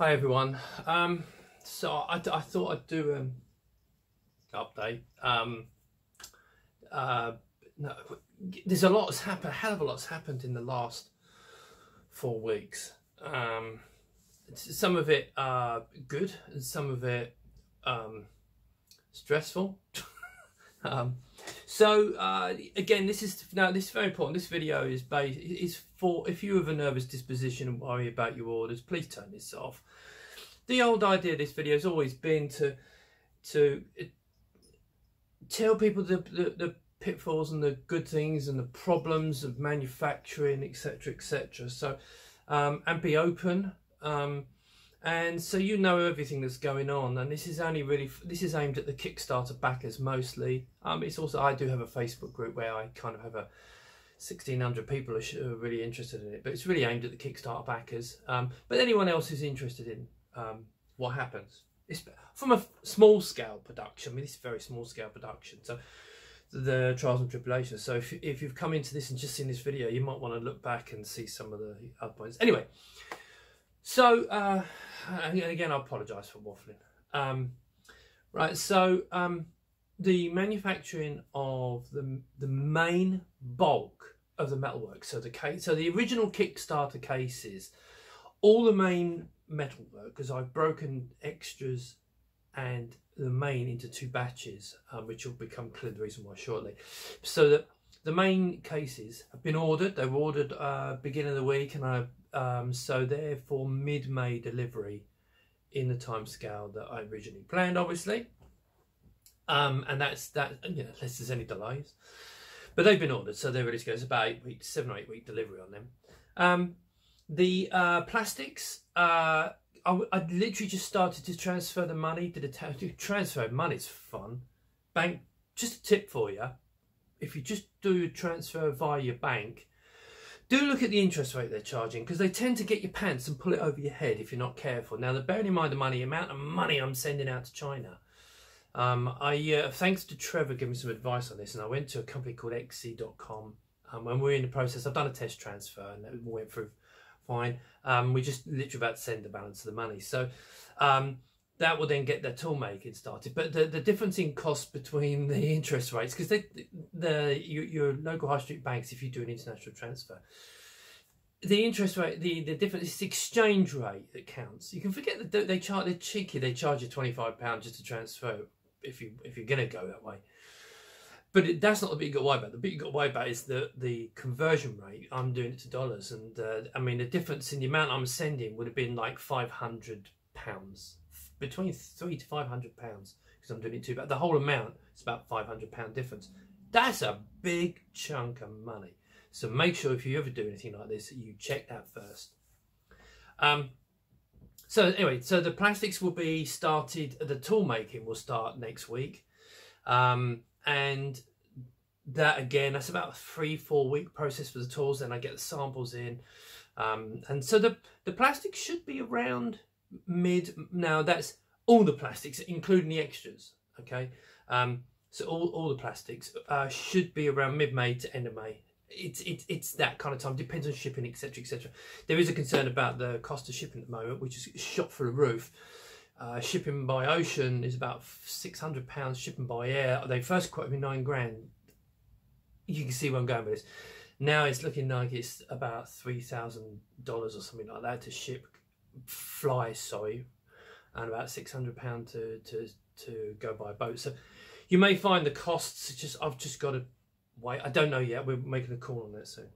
Hi everyone. So I thought I'd do an update. No, there's a lot that's happened. A hell of a lot's happened in the last 4 weeks. Some of it good, and some of it stressful. Again, this is very important. This video is for if you have a nervous disposition and worry about your orders, please turn this off. The old idea of this video has always been to tell people the pitfalls and the good things and the problems of manufacturing, etc., etc. So and be open. And so you know everything that's going on, and this is aimed at the Kickstarter backers mostly. It's also, I do have a Facebook group where I kind of have 1,600 people who are really interested in it, but it's really aimed at the Kickstarter backers. But anyone else who's interested in what happens, it's from a small scale production. I mean, it's a very small scale production, so the trials and tribulations. So if you've come into this and just seen this video, you might want to look back and see some of the other points. Anyway. So, and again, I apologise for waffling. Right, so the manufacturing of the main bulk of the metalwork, so the original Kickstarter cases, all the main metalwork, because I've broken extras and the main into 2 batches, which will become clear the reason why shortly. So that the main cases have been ordered. They were ordered beginning of the week, and so therefore mid-May delivery in the time scale that I originally planned, obviously. And that's that, you know, unless there's any delays. But they've been ordered, so they're ready to go. It's about 8 weeks, 7 or 8 week delivery on them. The plastics, I literally just started to transfer the money. Transfer money is fun. Bank, just a tip for you. If you just do a transfer via your bank, do look at the interest rate they're charging, because they tend to get your pants and pull it over your head if you're not careful. Now, bearing in mind the amount of money I'm sending out to China, thanks to Trevor giving me some advice on this, and I went to a company called xc.com. When we were in the process, I've done a test transfer and it went through fine. We're just literally about to send the balance of the money. So that will then get their tool making started. But the difference in cost between the interest rates, because your local high street banks, if you do an international transfer, the interest rate, the difference is the exchange rate that counts. You can forget that they're cheeky. They charge you £25 just to transfer if you're going to go that way. But that's not the bit you got to worry about. The bit you got to worry about is the conversion rate. I'm doing it to dollars, and I mean the difference in the amount I'm sending would have been like £500. Between £300 to £500, because I'm doing it too bad. The whole amount is about £500 difference. That's a big chunk of money. So make sure if you ever do anything like this, you check that first. So anyway, so the plastics will be started. The tool making will start next week, and that again, that's about a 3-4 week process for the tools. Then I get the samples in, and so the plastics should be around mid. Now that's all the plastics, including the extras. Okay, so all the plastics should be around mid-May to end of May. It's that kind of time. Depends on shipping, etc., etc. There is a concern about the cost of shipping at the moment, which is shot through the roof. Shipping by ocean is about £600. Shipping by air, they first quoted me £9 grand. You can see where I'm going with this. Now it's looking like it's about $3,000 or something like that to ship. And about £600 to go by boat. So you may find the costs, I've just got to wait. I don't know yet. We're making a call on that soon.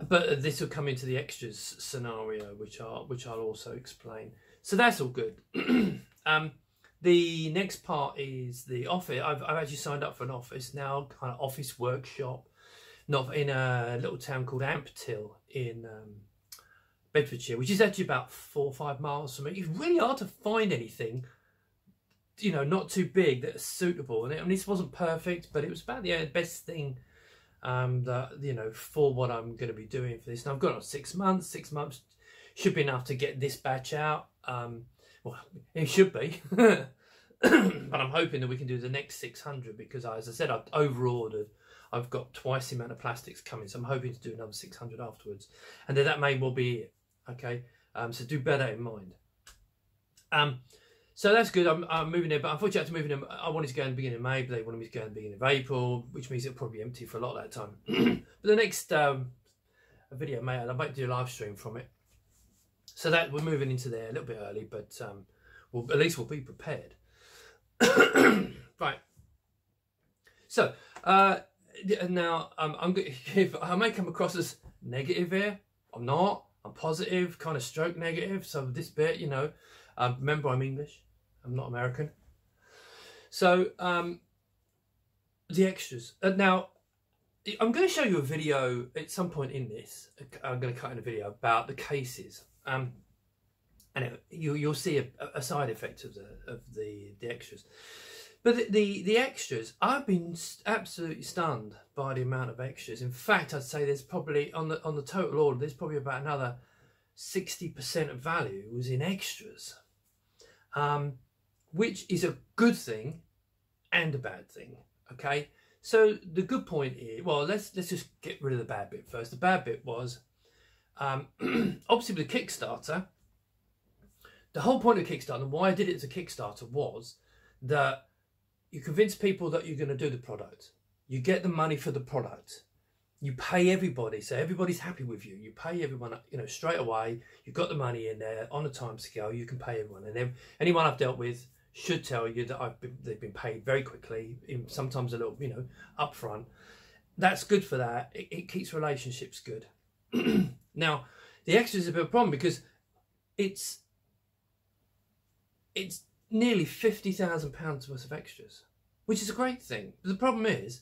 But this will come into the extras scenario, which I'll also explain. So that's all good. The next part is the office. I've actually signed up for an office now, kind of office workshop, not in a little town called Ampthill in Bedfordshire, which is actually about 4 or 5 miles from it. It's really hard to find anything, you know, not too big that's suitable. And this wasn't perfect, but it was about the best thing that, you know, for what I'm going to be doing for this. And I've got on 6 months. 6 months should be enough to get this batch out. Well, it should be, but I'm hoping that we can do the next 600 because, as I said, I've over-ordered. I've got twice the amount of plastics coming, so I'm hoping to do another 600 afterwards, and then that may well be it. Okay, So do bear that in mind. So that's good. I'm moving there, but unfortunately I had to move in. I wanted to go in the beginning of May, but they wanted me to go in the beginning of April, which means it'll probably be empty for a lot of that time. But the next video, mate, I might do a live stream from it. So that we're moving into there a little bit early, but at least we'll be prepared. Right. So now if I may come across as negative here, I'm not. I'm positive, kind of stroke negative. So this bit, you know, remember I'm English. I'm not American. So the extras. Now I'm going to show you a video at some point in this. I'm going to cut in a video about the cases. And you'll see a side effect of the extras. But the extras, I've been absolutely stunned by the amount of extras. In fact, I'd say there's probably on the total order, there's probably about another 60% of value was in extras, which is a good thing and a bad thing. Okay, so the good point is, well, let's just get rid of the bad bit first. The bad bit was obviously with the Kickstarter. The whole point of Kickstarter, and why I did it as a Kickstarter, was that you convince people that you're going to do the product. You get the money for the product. You pay everybody, so everybody's happy with you. You pay everyone, you know, straight away. You've got the money in there on a time scale. You can pay everyone, and then anyone I've dealt with should tell you that they've been paid very quickly, sometimes a little, you know, upfront. That's good for that. It keeps relationships good. Now, the extras is a bit of a problem because it's nearly £50,000 worth of extras, which is a great thing. But the problem is,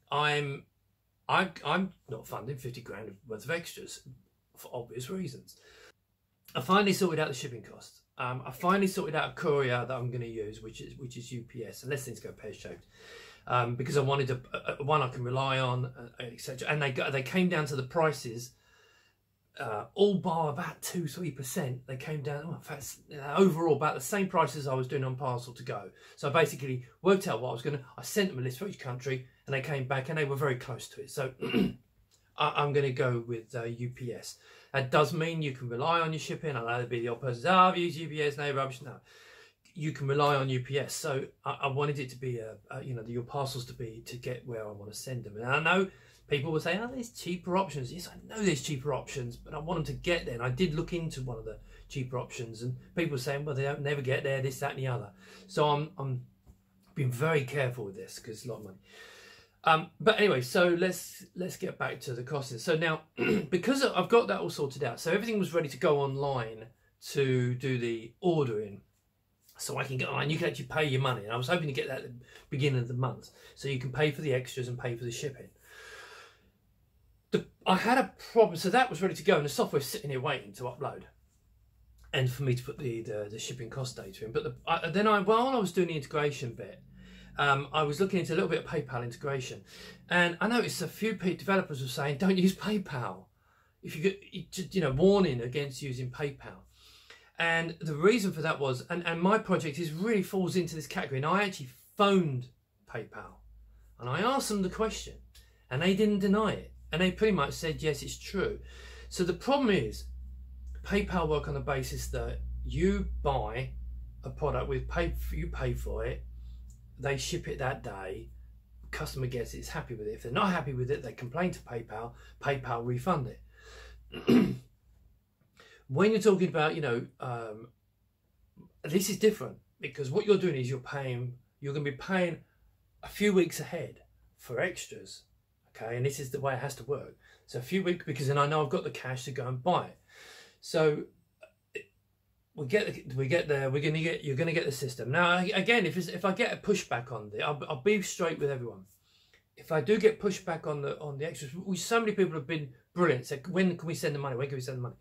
I'm not funding 50 grand worth of extras for obvious reasons. I finally sorted out the shipping costs. I finally sorted out a courier that I'm going to use, which is UPS, unless things go pear-shaped, because I wanted one I can rely on, etc. And they came down to the prices. All bar about 2-3%, they came down. Well, in fact, overall about the same prices I was doing on Parcel to Go. So I basically worked out what I was going to. I sent them a list for each country, and they came back, and they were very close to it. So I'm going to go with UPS. That does mean you can rely on your shipping. I know there'll be the odd person, I've used UPS, no rubbish. No, you can rely on UPS. So I wanted it to be you know, your parcels to get where I want to send them. And I know people will say, oh, there's cheaper options. Yes, I know there's cheaper options, but I want them to get there. And I did look into one of the cheaper options, and people were saying, well, they don't never get there, this, that, and the other. So I'm being very careful with this because it's a lot of money. But anyway, so let's get back to the costing. So now, because I've got that all sorted out, so everything was ready to go online to do the ordering. So I can go on, you can actually pay your money. And I was hoping to get that at the beginning of the month, so you can pay for the extras and pay for the shipping. I had a problem, so that was ready to go, and the software's sitting here waiting to upload, and for me to put the shipping cost data in. But while I was doing the integration bit, I was looking into a little bit of PayPal integration, and I noticed a few developers were saying, "Don't use PayPal." If you get, you know, warning against using PayPal. And the reason for that was, and my project really falls into this category. And I actually phoned PayPal, and I asked them the question, and they didn't deny it. And they pretty much said, yes, it's true. So the problem is, PayPal work on the basis that you buy a product you pay for it, they ship it that day, customer gets it, is happy with it. If they're not happy with it, they complain to PayPal, PayPal refund it. When you're talking about, you know, this is different, because what you're doing is you're going to be paying a few weeks ahead for extras. Okay, and this is the way it has to work. So a few weeks, because then I know I've got the cash to go and buy it. So we get there. You're going to get the system. Now again, if I get a pushback on it, I'll be straight with everyone. If I do get pushback on the extras, which so many people have been brilliant, said, when can we send the money? When can we send the money?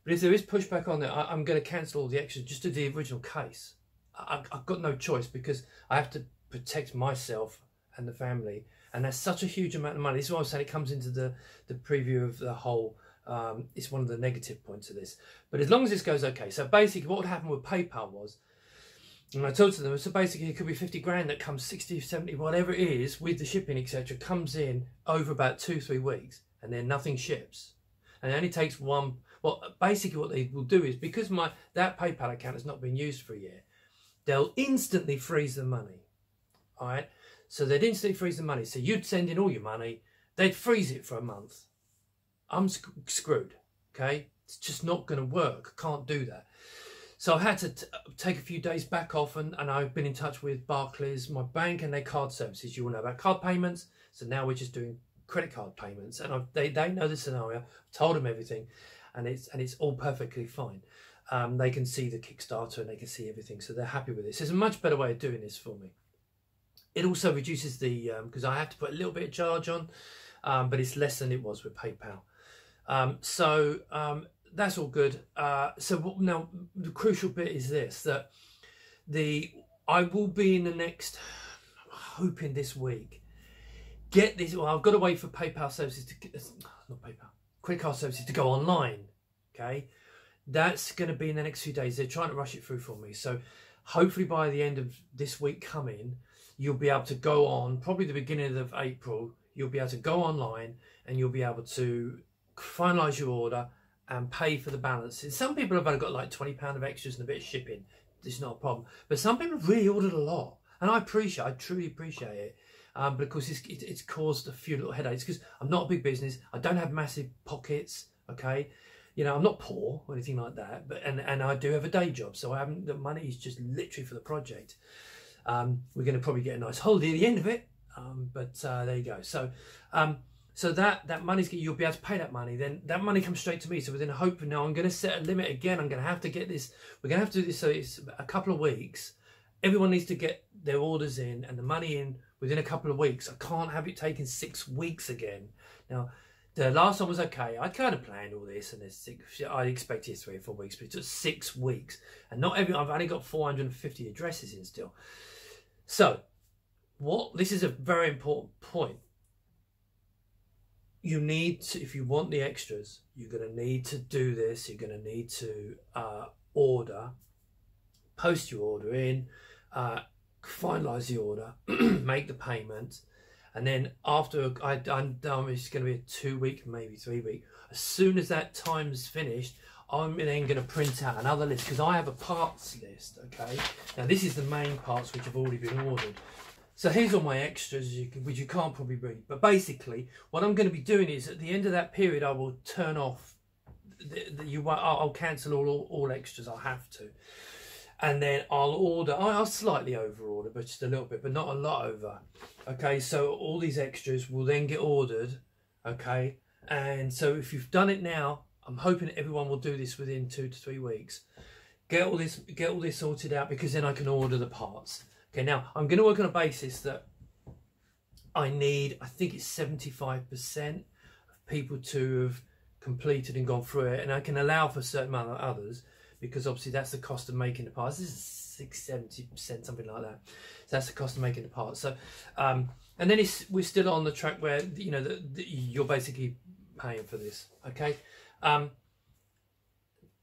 But if there is pushback on it, I'm going to cancel all the extras just to the original case. I've got no choice, because I have to protect myself and the family. And that's such a huge amount of money. This is what I was saying, it comes into the preview of the whole, it's one of the negative points of this. But as long as this goes okay. So basically what would happen with PayPal was, and I told to them, so basically it could be 50 grand that comes, 60, 70, whatever it is, with the shipping, etc., comes in over about 2-3 weeks, and then nothing ships. And it only takes well, Well, basically what they will do is, because that PayPal account has not been used for a year, they'll instantly freeze the money. All right, so they'd instantly freeze the money. So you'd send in all your money, they'd freeze it for a month. I'm screwed. Okay, it's just not going to work. I can't do that. So I've had to take a few days back off, and I've been in touch with Barclays, my bank, and their card services. You all know about card payments, so now we're just doing credit card payments, and they know the scenario. I've told them everything, and it's all perfectly fine. They can see the Kickstarter and they can see everything, so they're happy with this. There's a much better way of doing this for me. It also reduces the because I have to put a little bit of charge on, but it's less than it was with PayPal. That's all good. So now the crucial bit is this, that I will be in the next, I'm hoping this week, get this. Well, I've got to wait for PayPal services to, not PayPal, credit card services to go online. Okay, that's going to be in the next few days. They're trying to rush it through for me. So hopefully by the end of this week coming, you'll be able to go on, probably the beginning of April, you'll be able to go online and you'll be able to finalise your order and pay for the balance. Some people have only got like £20 of extras and a bit of shipping. It's not a problem. But some people have really ordered a lot. And I truly appreciate it. Because it's caused a few little headaches, because I'm not a big business. I don't have massive pockets, okay? You know, I'm not poor or anything like that, but and I do have a day job, so the money is just literally for the project. We're going to probably get a nice holiday at the end of it, but there you go. So that money's, you'll be able to pay that money. Then that money comes straight to me. So within a hope, now I'm going to set a limit again. I'm going to have to get this. We're going to have to do this. So it's a couple of weeks. Everyone needs to get their orders in and the money in within a couple of weeks. I can't have it taking 6 weeks again. Now, the last one was okay. I kind of planned all this, and I expected 3 or 4 weeks, but it took 6 weeks. And not every. I've only got 450 addresses in still. So, this is a very important point. You need to, if you want the extras, you're going to need to do this. You're going to need to post your order in, finalise the order, make the payment, and then after I'm done, it's going to be a 2 week, maybe 3 week. As soon as that time's finished, I'm then going to print out another list, because I have a parts list. Okay, now this is the main parts which have already been ordered. So here's all my extras, which you can't probably read. But basically, what I'm going to be doing is, at the end of that period, I will turn off. I'll cancel all extras. I'll have to, and then I'll slightly over order, but just a little bit, but not a lot over. Okay, so all these extras will then get ordered. Okay, and so if you've done it now, I'm hoping everyone will do this within 2 to 3 weeks. Get all this sorted out, because then I can order the parts. Okay, now I'm going to work on a basis that I think it's 75% of people to have completed and gone through it, and I can allow for a certain amount of others, because obviously that's the cost of making the parts. This is 60-70%, something like that. So that's the cost of making the parts. So, and then we're still on the track where, you know, you're basically paying for this. Okay,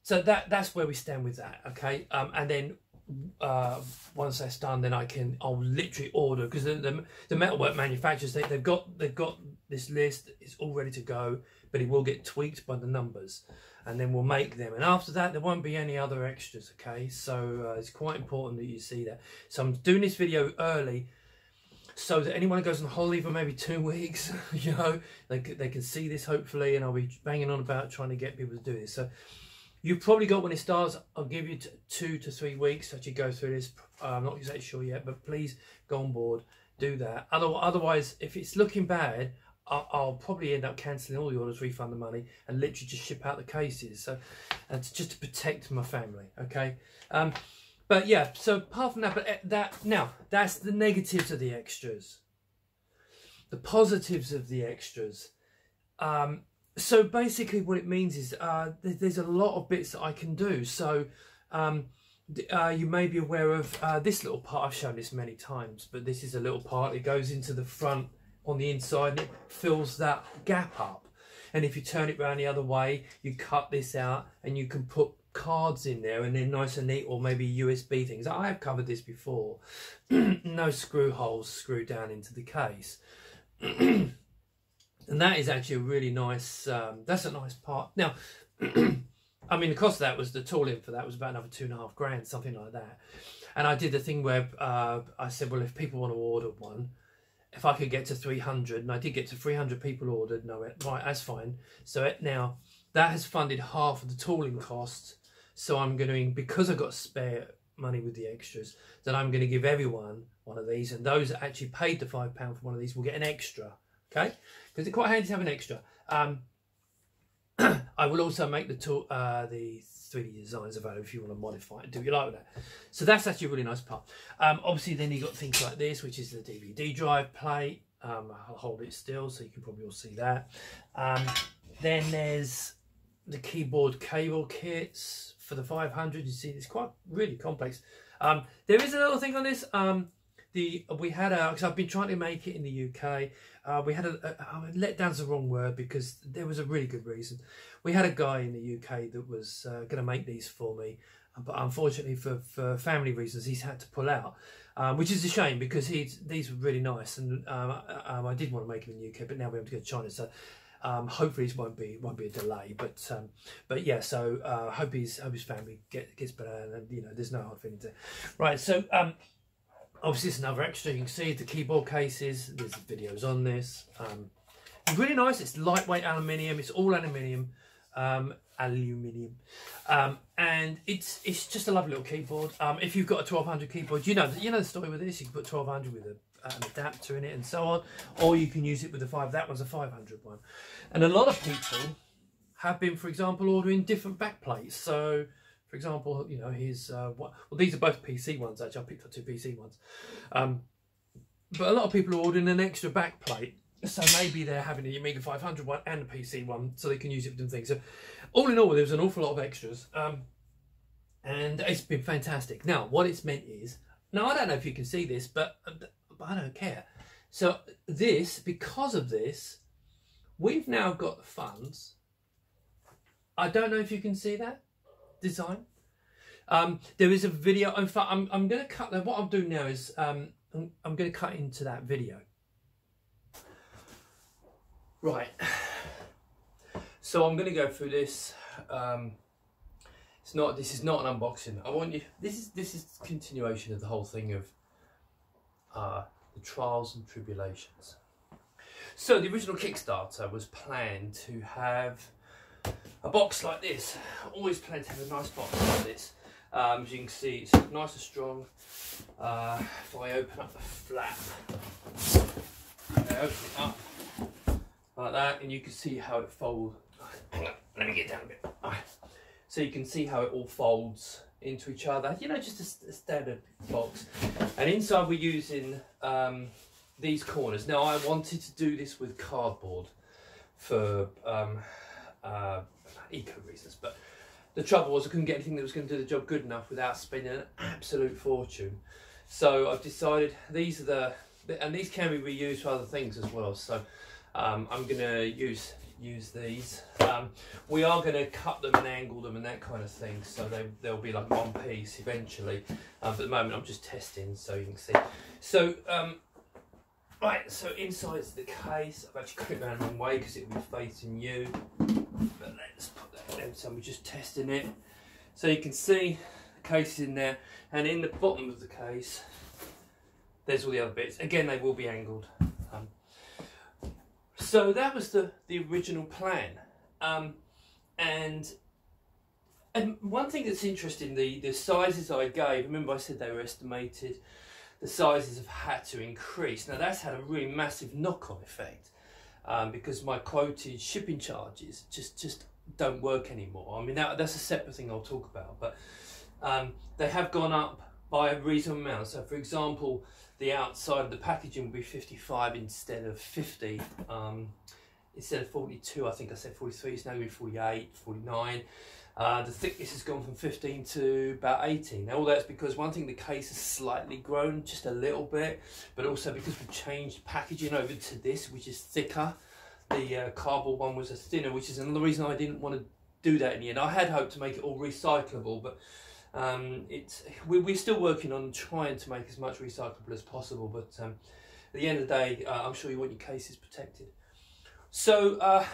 so that's where we stand with that. Okay, and then once that's done, then I'll literally order, because the metalwork manufacturers, they've got this list. It's all ready to go, but it will get tweaked by the numbers, and then we'll make them. And after that, there won't be any other extras. Okay, so it's quite important that you see that. So I'm doing this video early, so that anyone who goes on holiday for maybe 2 weeks, you know, they can see this hopefully, and I'll be banging on about trying to get people to do this. So you've probably got, when it starts, I'll give you 2 to 3 weeks to actually go through this. I'm not exactly sure yet, but please go on board, do that. Otherwise, if it's looking bad, I'll probably end up cancelling all the orders, refund the money, and literally just ship out the cases. So it's just to protect my family, okay? But yeah, so apart from that, that's the negatives of the extras. The positives of the extras. So basically what it means is there's a lot of bits that I can do. So you may be aware of this little part. I've shown this many times, but this is a little part. It goes into the front on the inside, and it fills that gap up. And if you turn it around the other way, you cut this out, and you can put cards in there, and they're nice and neat, or maybe USB things. I have covered this before. No screw holes screwed down into the case. And that is actually a really nice, that's a nice part. Now, I mean, the cost of that was, the tooling for that was about another £2.5 grand, something like that. And I did the thing where I said, well, if people want to order one, if I could get to 300, and I did get to 300 people ordered, no, right, that's fine. So now that has funded half of the tooling costs. So I'm going to, because I've got spare money with the extras, then I'm going to give everyone one of these, and those that actually paid the £5 for one of these will get an extra, okay? Because it's quite handy to have an extra. I will also make the 3D designs available if you want to modify it and do what you like with that. So that's actually a really nice part. Obviously, then you've got things like this, which is the DVD drive plate. I'll hold it still so you can probably all see that. Then there's the keyboard cable kits for the 500. You see, it's quite really complex. There is a little thing on this. We had because I've been trying to make it in the UK. We had let down's the wrong word, because there was a really good reason. We had a guy in the UK that was going to make these for me, but unfortunately for family reasons he's had to pull out, which is a shame, because these were really nice, and I did want to make them in the UK, but now we have to go to China, so hopefully this won't be a delay. But yeah, so hope his family gets better, and you know, there's no hard feelings there. Right, so obviously it's another extra. You can see the keyboard cases. There's videos on this. It's really nice. It's lightweight aluminium. It's all aluminium, and it's just a lovely little keyboard. If you've got a 1200 keyboard, you know the story with this. You can put 1200 with an adapter in it and so on, or you can use it with the 5. That one's a 500 one, and a lot of people have been, for example, ordering different back plates. So, for example, you know, here's well, these are both PC ones. Actually, I picked up 2 PC ones, but a lot of people are ordering an extra back plate. So maybe they're having the Amiga 500 one and the PC one, so they can use it for different things. So, all in all, there's an awful lot of extras, and it's been fantastic. Now, what it's meant is, now I don't know if you can see this, but I don't care. So this, because of this, we've now got the funds. I don't know if you can see that design. There is a video. In fact, I'm going to cut that. What I'll do now is I'm going to cut into that video. Right. So I'm going to go through this. This is not an unboxing. I want you. This is continuation of the whole thing of the trials and tribulations. So the original Kickstarter was planned to have a box like this. Always planned to have a nice box like this. As you can see, it's nice and strong. If I open up the flap, I open it up like that, and you can see how it folds. Hang on, let me get down a bit. So you can see how it all folds into each other. You know, just a standard box. And inside we're using these corners. Now, I wanted to do this with cardboard for eco reasons, but the trouble was I couldn't get anything that was going to do the job good enough without spending an absolute fortune. So I've decided these are and these can be reused for other things as well. So I'm going to use these. We are going to cut them and angle them and that kind of thing, so they'll be like one piece eventually. But at the moment I'm just testing, so you can see. So right, so inside's the case. I've actually got it around the wrong way because it will be facing you. But let's put that down. So we're just testing it. So you can see the case is in there, and in the bottom of the case, there's all the other bits. Again, they will be angled. So that was the original plan. And one thing that's interesting, the sizes I gave, remember I said they were estimated, the sizes have had to increase. Now that's had a really massive knock-on effect, because my quoted shipping charges just don't work anymore. I mean, that's a separate thing I'll talk about, but they have gone up by a reasonable amount. So for example, the outside of the packaging will be 55 instead of 50. Instead of 42, I think I said 43, it's now going to be 48, 49. The thickness has gone from 15 to about 18. Now all that's because one thing, the case has slightly grown just a little bit, but also because we've changed packaging over to this, which is thicker. The cardboard one was a thinner, which is another reason I didn't want to do that in the end. I had hoped to make it all recyclable, but we're still working on trying to make as much recyclable as possible. But at the end of the day, I'm sure you want your cases protected. So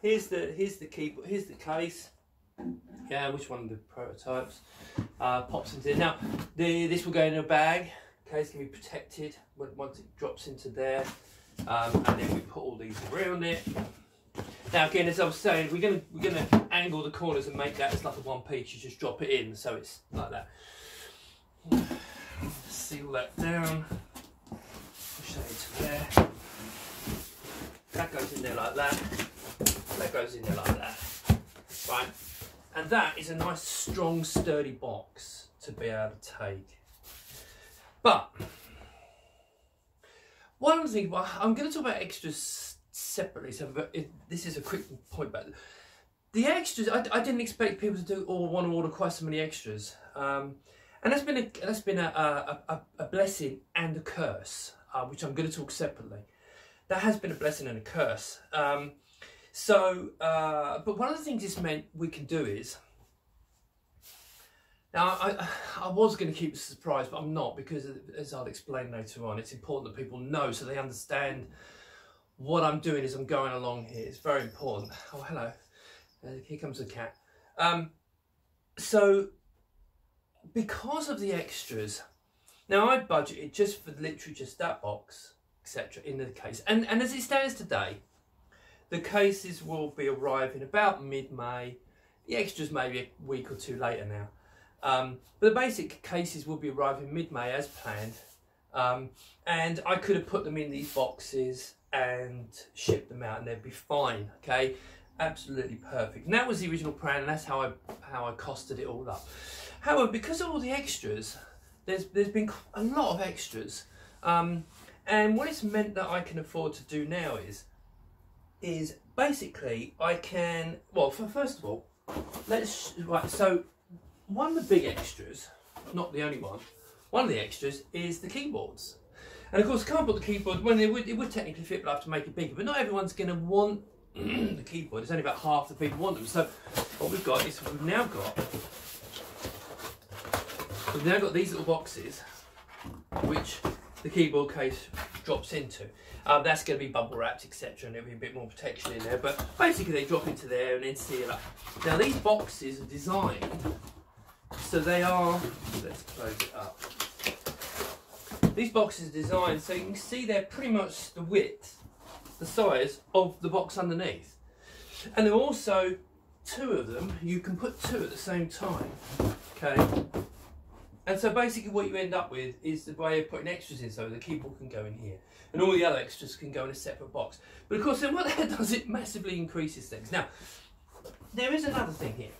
here's the keyboard. Here's the case. Yeah, which one of the prototypes pops into there. Now, this will go in a bag. Okay, it's going to be protected once it drops into there, and then we put all these around it. Now, again, as I was saying, we're gonna angle the corners and make that as like a one piece. You just drop it in, so it's like that. Seal that down. Push that into there. That goes in there like that. That goes in there like that. Right. And that is a nice, strong, sturdy box to be able to take. But one of the things, well, I'm going to talk about extras separately. So, this is a quick point back. The extras, I didn't expect people to do or want to order quite so many extras, and that's been a blessing and a curse, which I'm going to talk separately. That has been a blessing and a curse. But one of the things this meant we can do is, now I was going to keep it a surprise, but I'm not, because as I'll explain later on, it's important that people know so they understand what I'm doing as I'm going along here. It's very important. Oh, hello. Here comes the cat. So, because of the extras, now I budgeted just for literally just that box, etc. in the case. And as it stands today, the cases will be arriving about mid-May. The extras maybe a week or two later now. But the basic cases will be arriving mid-May as planned. And I could have put them in these boxes and shipped them out and they'd be fine, okay? Absolutely perfect. And that was the original plan, and that's how I costed it all up. However, because of all the extras, there's been a lot of extras. And what it's meant that I can afford to do now is basically I can, well, first of all, so one of the big extras, not the only one of the extras is the keyboards. And of course, I can't put the keyboard, well, it would technically fit, but I have to make it bigger, but not everyone's going to want the keyboard. It's only about half the people want them. So what we've got is we've now got these little boxes which the keyboard case drops into. That's going to be bubble wrapped, etc., and there'll be a bit more protection in there, but basically they drop into there and then seal up. Now these boxes are designed so they are, let's close it up. These boxes are designed so you can see they're pretty much the width, the size of the box underneath. And there are also two of them. You can put two at the same time, okay? And so basically what you end up with is the way of putting extras in, so the keyboard can go in here and all the other extras can go in a separate box. But of course then what that does, it massively increases things. Now, there is another thing here.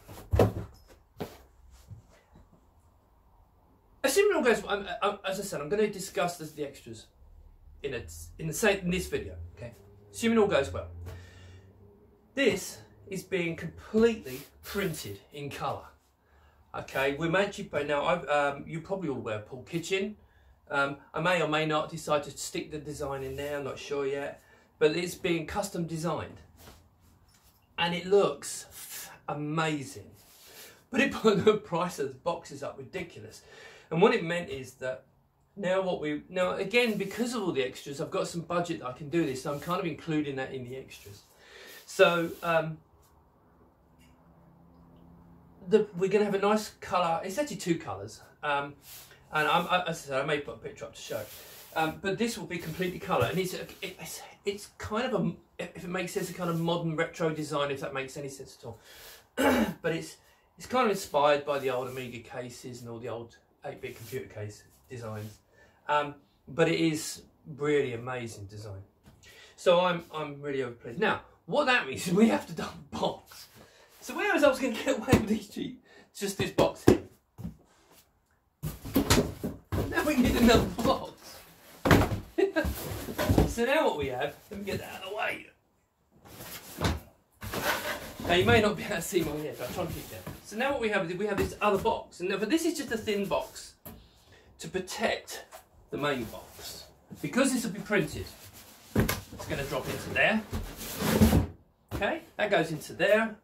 Assuming all goes well, as I said, I'm going to discuss the extras in this video, okay? Assuming all goes well. This is being completely printed in colour. Okay, we're actually, now you probably all wear Paul Kitchen. I may or may not decide to stick the design in there, I'm not sure yet. But it's being custom designed. And it looks amazing. But it put the price of the boxes up ridiculous. And what it meant is that now again, because of all the extras, I've got some budget that I can do this, so I'm kind of including that in the extras. So we're going to have a nice colour. It's actually two colours, and as I said, I may put a picture up to show. But this will be completely colour, and it's kind of a, if it makes sense, a kind of modern retro design, if that makes any sense at all. But it's kind of inspired by the old Amiga cases and all the old 8-bit computer case designs. But it is really amazing design. So I'm really overpleased. Now, what that means is we have to dump a box. So where was I going to get away with these cheap? Just this box here. Now we need another box. So now what we have, let me get that out of the way. Now you may not be able to see my head, but I'll try and keep that. So now what we have is we have this other box, and but this is just a thin box to protect the main box. Because this will be printed, it's going to drop into there. Okay, that goes into there.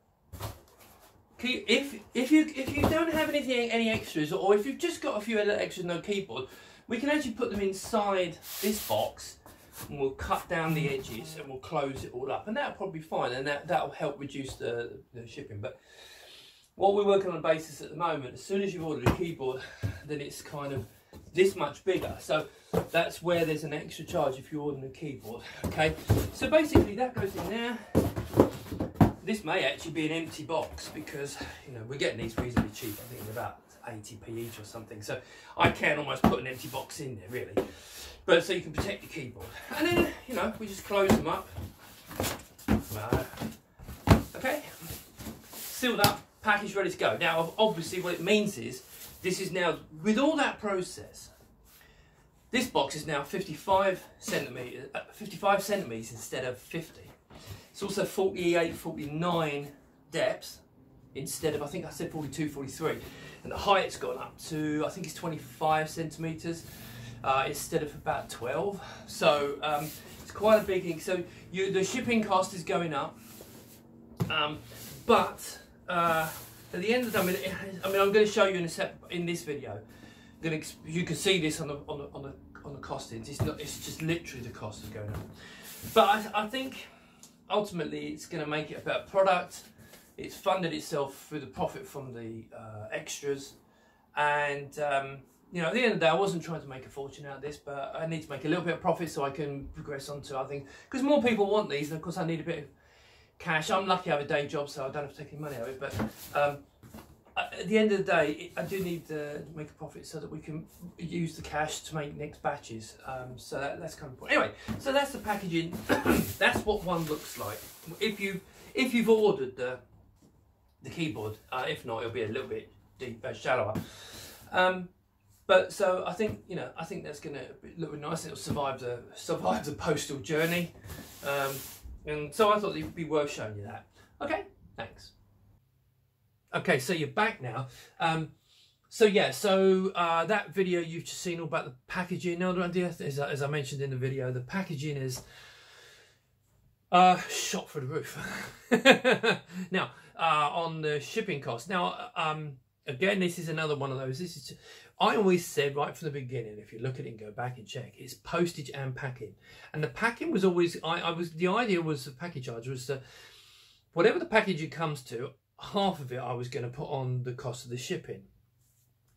If you don't have any extras, or if you've just got a few extras, no keyboard, we can actually put them inside this box, and we'll cut down the edges and we'll close it all up, and that'll probably be fine, and that'll help reduce the shipping. But what we're working on a basis at the moment, as soon as you've ordered a keyboard, then it's kind of this much bigger. So that's where there's an extra charge if you're ordering a keyboard. Okay, so basically that goes in there. This may actually be an empty box because, you know, we're getting these reasonably cheap. I think they're about 80p each or something. So I can almost put an empty box in there, really. But so you can protect your keyboard. And then, you know, we just close them up. Okay, sealed up, package ready to go. Now, obviously, what it means is this is now, with all that process, this box is now 55 centimeters instead of 50. It's also 48, 49 depth instead of, I think I said 42, 43. And the height's gone up to, I think it's 25 centimeters instead of about 12. So it's quite a big thing. So the shipping cost is going up. But at the end of the day, I mean, I'm going to show you in this video. You can see this on the costings. It's just literally the cost is going up. But I think ultimately it's going to make it a better product. It's funded itself through the profit from the extras, and you know, at the end of the day, I wasn't trying to make a fortune out of this, but I need to make a little bit of profit so I can progress on to other things. Because more people want these, and of course I need a bit of cash. I'm lucky I have a day job, so I don't have to take any money out of it. But at the end of the day, I do need to make a profit so that we can use the cash to make next batches. So that's kind of important. Anyway, so that's the packaging. That's what one looks like. If you've ordered the keyboard, if not, it'll be a little bit shallower. But so I think, you know, I think that's going to look nice. It'll survive the postal journey. And so I thought it'd be worth showing you that. Okay, thanks. Okay, so you're back now. So yeah, so that video you've just seen all about the packaging. Now, as I mentioned in the video, the packaging is shot through the roof. Now, on the shipping costs. Now, again, this is another one of those. I always said right from the beginning, if you look at it and go back and check, it's postage and packing. And the packing was always, the idea was the package charge was that whatever the packaging comes to, half of it I was going to put on the cost of the shipping.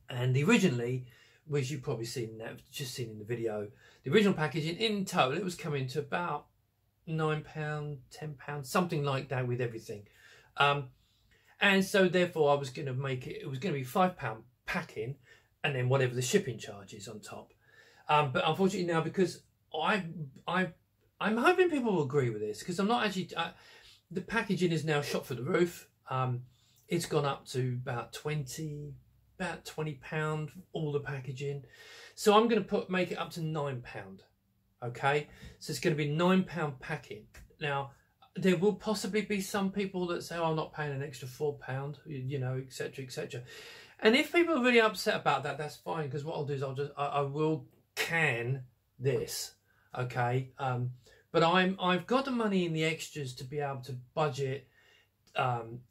And originally, which you've probably seen that, just seen in the video, the original packaging in total, it was coming to about £9, £10, something like that with everything. And so therefore I was going to make it, it was going to be £5 packing, and then whatever the shipping charge is on top. But unfortunately now, because I'm hoping people will agree with this, because I'm not actually, the packaging is now shot through the roof. It's gone up to about £20, all the packaging. So I'm going to make it up to £9. Okay, so it's going to be £9 packing. Now, there will possibly be some people that say, oh, I'm not paying an extra £4, you know, etc., etc. And if people are really upset about that, that's fine, because what I'll do is I will can this, okay? But I've got the money in the extras to be able to budget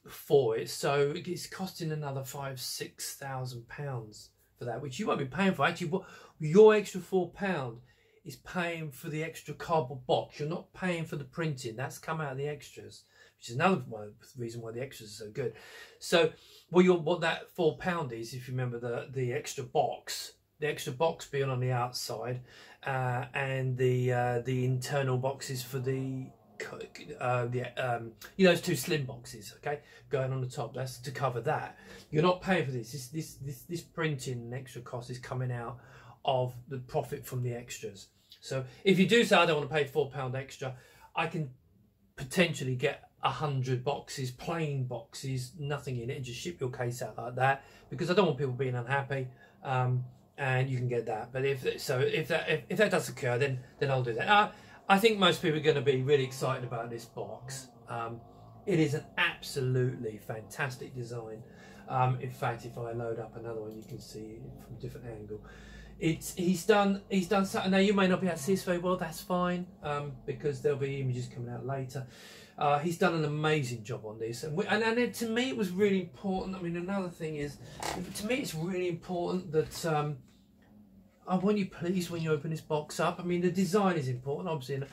for it, so it's costing another £5,000–6,000 for that, which you won't be paying for. Actually, what your extra £4 is paying for the extra cardboard box. You're not paying for the printing. That's come out of the extras, which is another reason why the extras are so good. So what that £4 is, if you remember the extra box being on the outside, and the internal boxes for the you know, those two slim boxes, okay, going on the top. That's to cover that. You're not paying for this. This printing and extra cost is coming out of the profit from the extras. So if you do say, I don't want to pay £4 extra, I can potentially get 100 boxes, plain boxes, nothing in it, and just ship your case out like that, because I don't want people being unhappy. And you can get that. But if that does occur, then I'll do that. I think most people are going to be really excited about this box. It is an absolutely fantastic design. In fact, if I load up another one, you can see it from a different angle. He's done something. Now you may not be able to see this very well. That's fine, because there'll be images coming out later. He's done an amazing job on this, and to me it was really important. I mean, another thing is, to me it's really important that I want you pleased when you open this box up. I mean, the design is important, obviously, and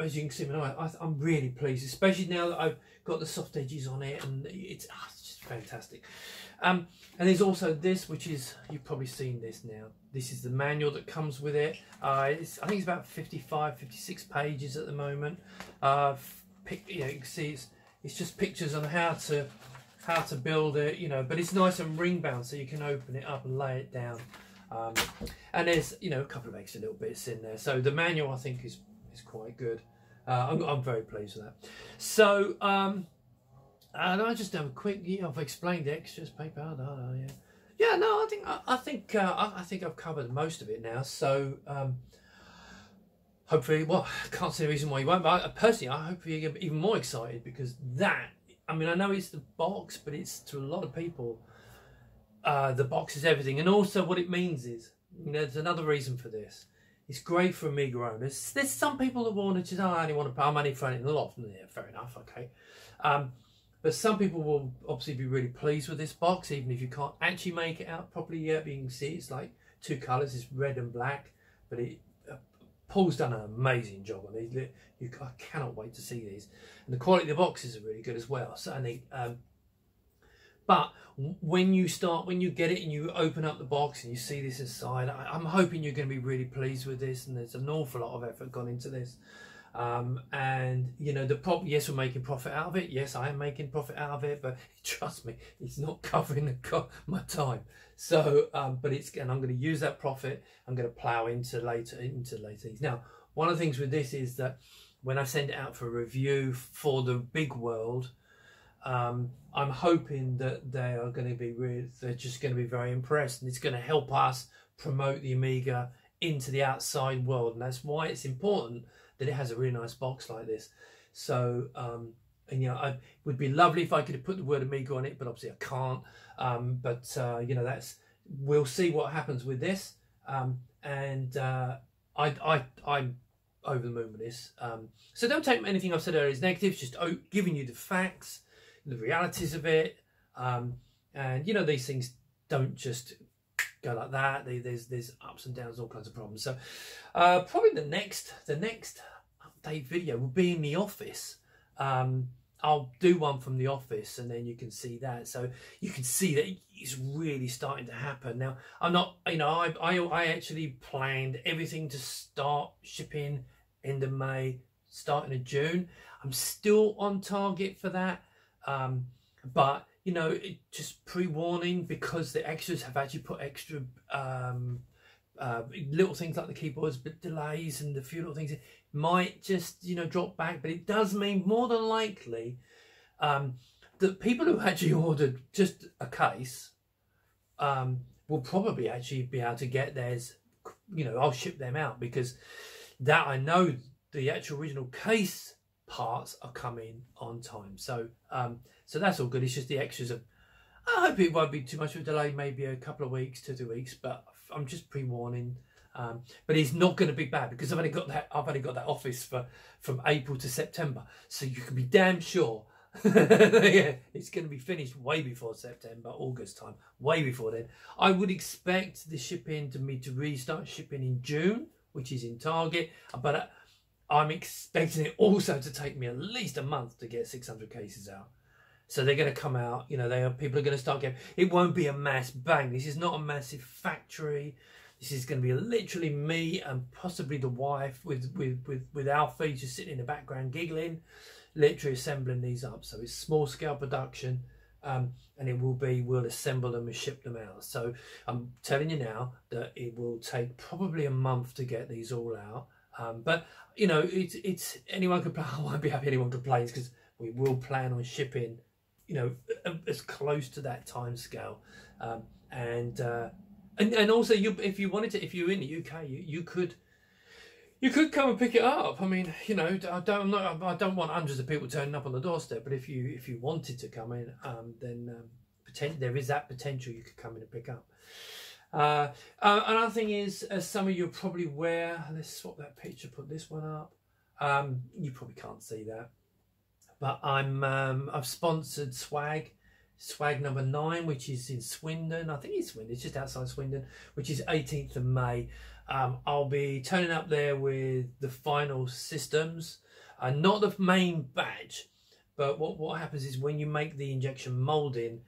as you can see, I'm really pleased, especially now that I've got the soft edges on it, and it's just fantastic. And there's also this, which is, you've probably seen this now. This is the manual that comes with it. I think it's about 55, 56 pages at the moment. You know, you can see it's just pictures on how to build it, you know, but it's nice and ring bound, so you can open it up and lay it down. And there's, you know, a couple of extra little bits in there. So the manual, I think, is quite good. I'm very pleased with that. So and I just have a quick, you know, I've explained the extras, paper, yeah, no, I think I've covered most of it now. So hopefully, well, I can't see a reason why you won't, but personally, I hope you get even more excited, because that, I mean, I know it's the box, but it's, to a lot of people, the box is everything. And also what it means is, you know, there's another reason for this. It's great for Amiga owners. There's some people that want to just, oh, I only want to pay, I'm only throwing it in the loft. Yeah, fair enough, okay. But some people will obviously be really pleased with this box, even if you can't actually make it out properly yet. But you can see it's like two colours, it's red and black. But Paul's done an amazing job on these. I cannot wait to see these. And the quality of the boxes are really good as well. So I think, but when you get it and you open up the box and you see this inside, I'm hoping you're going to be really pleased with this. And there's an awful lot of effort gone into this. And you know, yes, we're making profit out of it. Yes, I am making profit out of it, but trust me, it's not covering my time. So, but and I'm going to use that profit. I'm going to plow into later things. Now, one of the things with this is that when I send it out for review for the big world, I'm hoping that they are going to be they're just going to be very impressed, and it's going to help us promote the Amiga into the outside world. And that's why it's important that it has a really nice box like this. So, and you know, it would be lovely if I could have put the word Amiga on it, but obviously I can't. You know, we'll see what happens with this. I'm over the moon with this. So don't take anything I've said earlier as negative, just giving you the facts, the realities of it. And you know, these things don't just go like that. There's ups and downs, all kinds of problems. So probably the next update video will be in the office. I'll do one from the office, and then you can see that. So you can see that it's really starting to happen. Now, I'm not, you know, I actually planned everything to start shipping end of May, starting of June. I'm still on target for that. But you know, just pre-warning, because the extras have actually put extra little things like the keyboards, but delays and a few little things, it might just, you know, drop back. But it does mean more than likely that people who actually ordered just a case will probably actually be able to get theirs. You know, I'll ship them out, because that I know the actual original case parts are coming on time. So so that's all good. It's just the extras I hope it won't be too much of a delay, maybe a couple of weeks, 2 weeks, but I'm just pre-warning. But it's not going to be bad, because I've only got that office from April to September, so you can be damn sure yeah, it's going to be finished way before September, August time, way before then. I would expect the shipping to restart shipping in June, which is in target, but I'm expecting it also to take me at least a month to get 600 cases out. So they're going to come out, you know, people are going to start getting, it won't be a mass bang. This is not a massive factory. This is going to be literally me and possibly the wife with Alfie just sitting in the background giggling, literally assembling these up. So it's small scale production, and we'll assemble them and ship them out. So I'm telling you now that it will take probably a month to get these all out. But you know, it's anyone can. I won't be happy anyone complains, because we will plan on shipping, you know, as close to that time scale. And also, if you wanted to, if you're in the UK, you could come and pick it up. I mean, you know, I don't want hundreds of people turning up on the doorstep. But if you wanted to come in, then there is that potential you could come in and pick up. Another thing is, as some of you are probably aware, let's swap that picture, put this one up. You probably can't see that, but I've sponsored Swag number 9, which is in Swindon. I think it's Swindon, it's just outside Swindon, which is 18th of May. I'll be turning up there with the final systems, not the main batch, but what happens is when you make the injection moulding,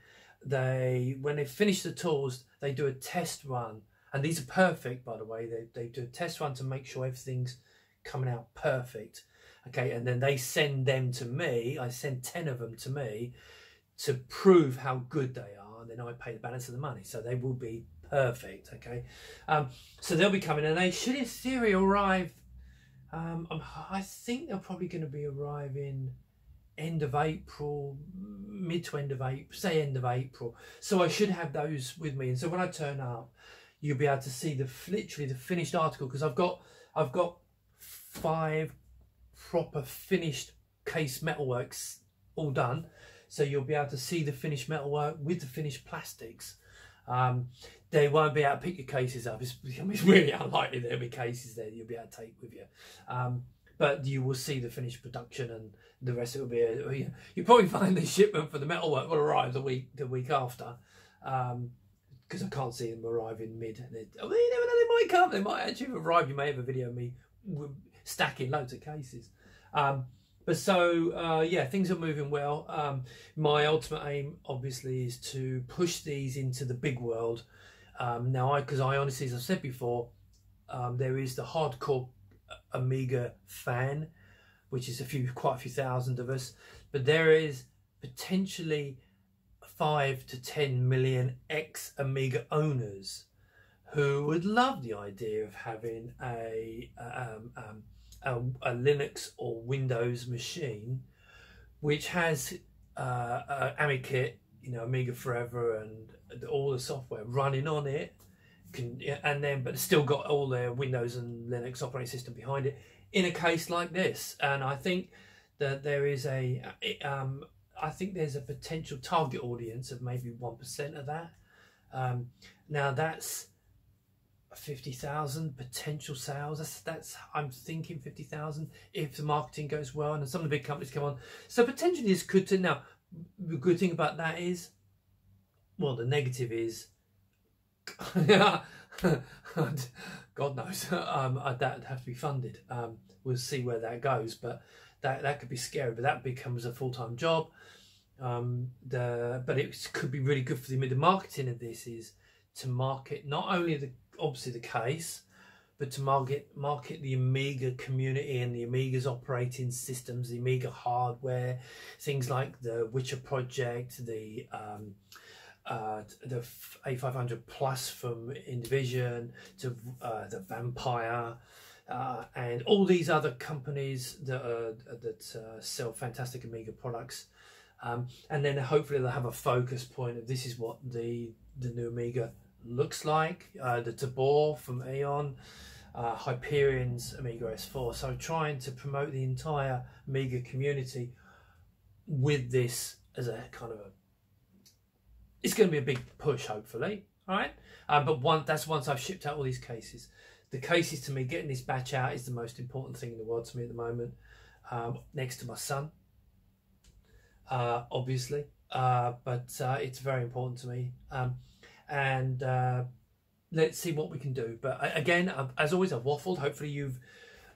when they finish the tools, they do a test run, and these are perfect, by the way. They do a test run to make sure everything's coming out perfect. Okay, and then they send them to me. I send 10 of them to me to prove how good they are, and then I pay the balance of the money, so they will be perfect. Okay, so they'll be coming, and they should in theory arrive. I think they're probably going to be arriving end of April, mid to end of April, say end of April. So I should have those with me, and so when I turn up, you'll be able to see literally the finished article, because I've got 5 proper finished case metalworks all done, so you'll be able to see the finished metalwork with the finished plastics. They won't be able to pick your cases up. It's really unlikely there'll be cases there you'll be able to take with you. But you will see the finished production, and the rest it will be. You probably find the shipment for the metalwork will arrive the week after, because I can't see them arriving mid. You never know, they might come. They might actually arrive. You may have a video of me stacking loads of cases. But so yeah, things are moving well. My ultimate aim, obviously, is to push these into the big world. Now, because I honestly, as I've said before, there is the hardcore Amiga fan, which is quite a few thousand of us, but there is potentially 5 to 10 million ex-Amiga owners who would love the idea of having a Linux or Windows machine which has AmiKit, Amiga Forever, and all the software running on it, but it's still got all their Windows and Linux operating system behind it in a case like this. And I think that there is there's a potential target audience of maybe 1% of that. Now that's 50,000 potential sales. That's I'm thinking 50,000 if the marketing goes well and some of the big companies come on. So potentially this could. Now the good thing about that is, well, the negative is, God knows, that would have to be funded. We'll see where that goes, but that could be scary. But that becomes a full-time job. But it could be really good for the marketing of this is to market not only obviously the case, but to market the Amiga community and the Amiga's operating systems, the Amiga hardware, things like the Witcher project, the A1500 Plus from Indivision, to the Vampire, and all these other companies that sell fantastic Amiga products. And then hopefully they'll have a focus point of this is what the new Amiga looks like. The Tabor from Eon, Hyperion's Amiga S4. So trying to promote the entire Amiga community with this as a kind of it's going to be a big push, hopefully. All right, but that's once I've shipped out all these cases. The cases, to me, getting this batch out is the most important thing in the world to me at the moment, next to my son, obviously. But it's very important to me. And let's see what we can do. But again, as always, I've waffled. Hopefully you've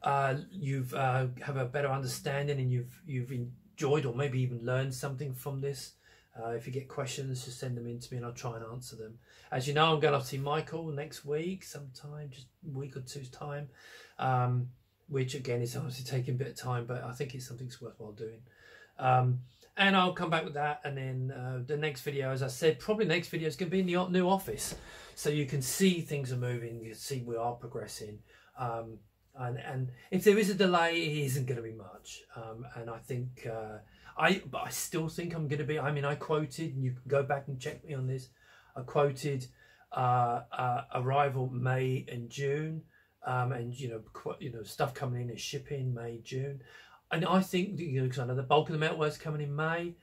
have a better understanding and you've enjoyed or maybe even learned something from this. If you get questions, just send them in to me and I'll try and answer them. As you know, I'm going to see Michael next week, sometime, just a week or two's time, which again is obviously taking a bit of time, but I think it's something that's worthwhile doing. And I'll come back with that, and then the next video, as I said, probably the next video is going to be in the new office, so you can see things are moving, you can see we are progressing, and if there is a delay, it isn't going to be much, and I think but I still think I'm going to be. I mean, I quoted, and you can go back and check me on this. I quoted arrival May and June, and stuff coming in as shipping May, June. And I think, because I know the bulk of the metalwork's coming in May,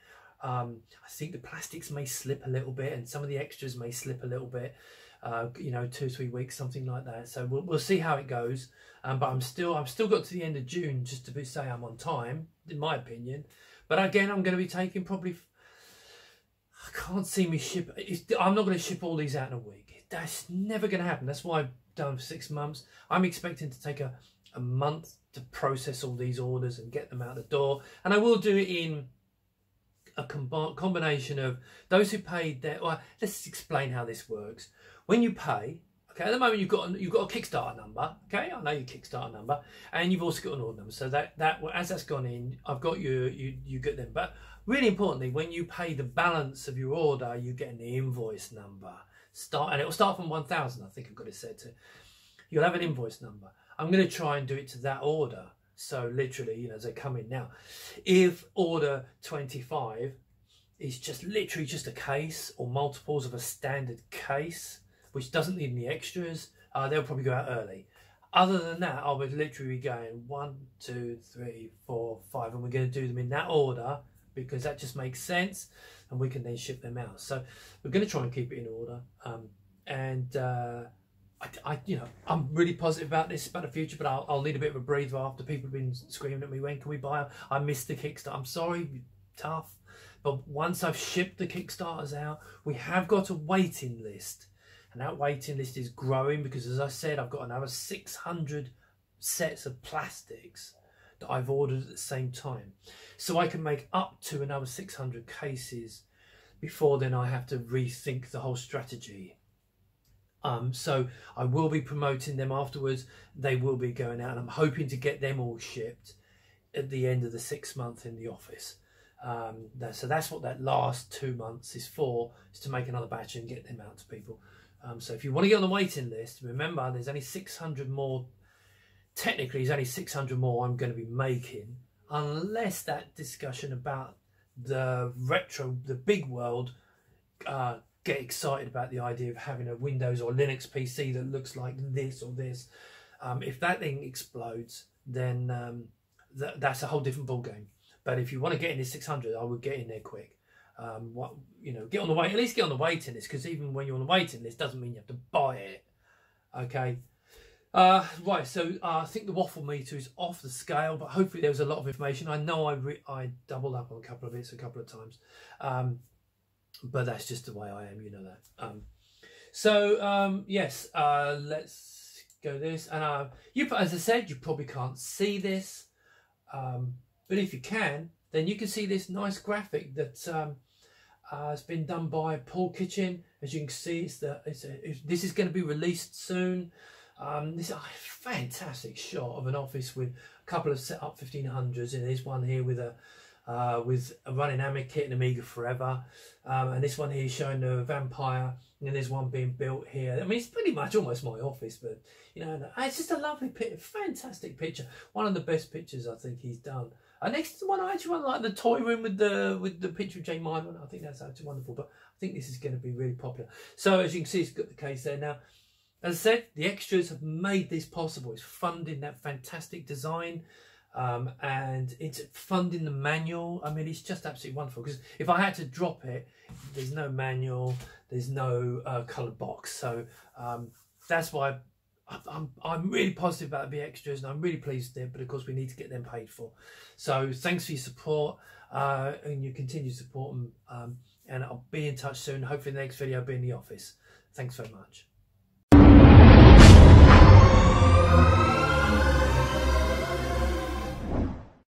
I think the plastics may slip a little bit and some of the extras may slip a little bit, 2 or 3 weeks, something like that. So we'll see how it goes. But I've still got to the end of June just to say I'm on time, in my opinion. But again, I'm going to be taking probably, I can't see me ship. I'm not going to ship all these out in a week. That's never going to happen. That's why I've done for 6 months. I'm expecting to take a month to process all these orders and get them out the door, and I will do it in a combination of those who paid their. Well, let's explain how this works. When you pay, okay, at the moment you've got a Kickstarter number. Okay, I know your Kickstarter number, and you've also got an order number. So that as that's gone in, I've got you get them. But really importantly, when you pay the balance of your order, you get an invoice number. And it will start from 1,000. I think I've got it set to. You'll have an invoice number. I'm going to try and do it to that order. So literally, you know, as they come in now, if order 25 is just literally just a case or multiples of a standard case, which doesn't need any extras, they'll probably go out early. Other than that, I would literally be going 1, 2, 3, 4, 5, and we're going to do them in that order because that just makes sense, and we can then ship them out. So we're going to try and keep it in order, I'm really positive about this, about the future, but I'll need a bit of a breather after people have been screaming at me, when can we buy? I missed the Kickstarter. I'm sorry, tough. But once I've shipped the Kickstarters out, we have got a waiting list. And that waiting list is growing because, as I said, I've got another 600 sets of plastics that I've ordered at the same time. So I can make up to another 600 cases before then I have to rethink the whole strategy. So I will be promoting them afterwards. They will be going out, and I'm hoping to get them all shipped at the end of the 6 month in the office. So that's what that last 2 months is for, is to make another batch and get them out to people. So if you want to get on the waiting list, remember there's only 600 more. Technically, there's only 600 more I'm going to be making, unless that discussion about the big world, get excited about the idea of having a Windows or Linux PC that looks like this or this. If that thing explodes, then that's a whole different ball game. But if you want to get in this 600, I would get in there quick. Get on the wait. At least get on the waiting list, because even when you're on the waiting list, doesn't mean you have to buy it. Okay. Right. So I think the waffle meter is off the scale, but hopefully there was a lot of information. I know I doubled up on a couple of bits a couple of times. But that's just the way I am, you know that. Yes, let's go this. And as I said, you probably can't see this, but if you can, then you can see this nice graphic that has been done by Paul Kitchen. As you can see, this is going to be released soon. This is a fantastic shot of an office with a couple of set up 1500s, and there's one here with a running Amiga kit and Amiga Forever, and this one here showing the Vampire, and then there's one being built here. I mean, it's pretty much almost my office, but you know, it's just a lovely picture, fantastic picture, one of the best pictures I think he's done. Next to the one I actually like the toy room with the picture of Jane Mine. I think that's actually wonderful, but I think this is going to be really popular. So as you can see, it's got the case there now. As I said, the extras have made this possible. It's funding that fantastic design. And it's funding the manual. I mean, it's just absolutely wonderful, because if I had to drop it, there's no manual, there's no coloured box. So that's why I'm really positive about the extras, and I'm really pleased with it, but of course we need to get them paid for. So thanks for your support and your continued support, and I'll be in touch soon. Hopefully the next video will be in the office. Thanks very much.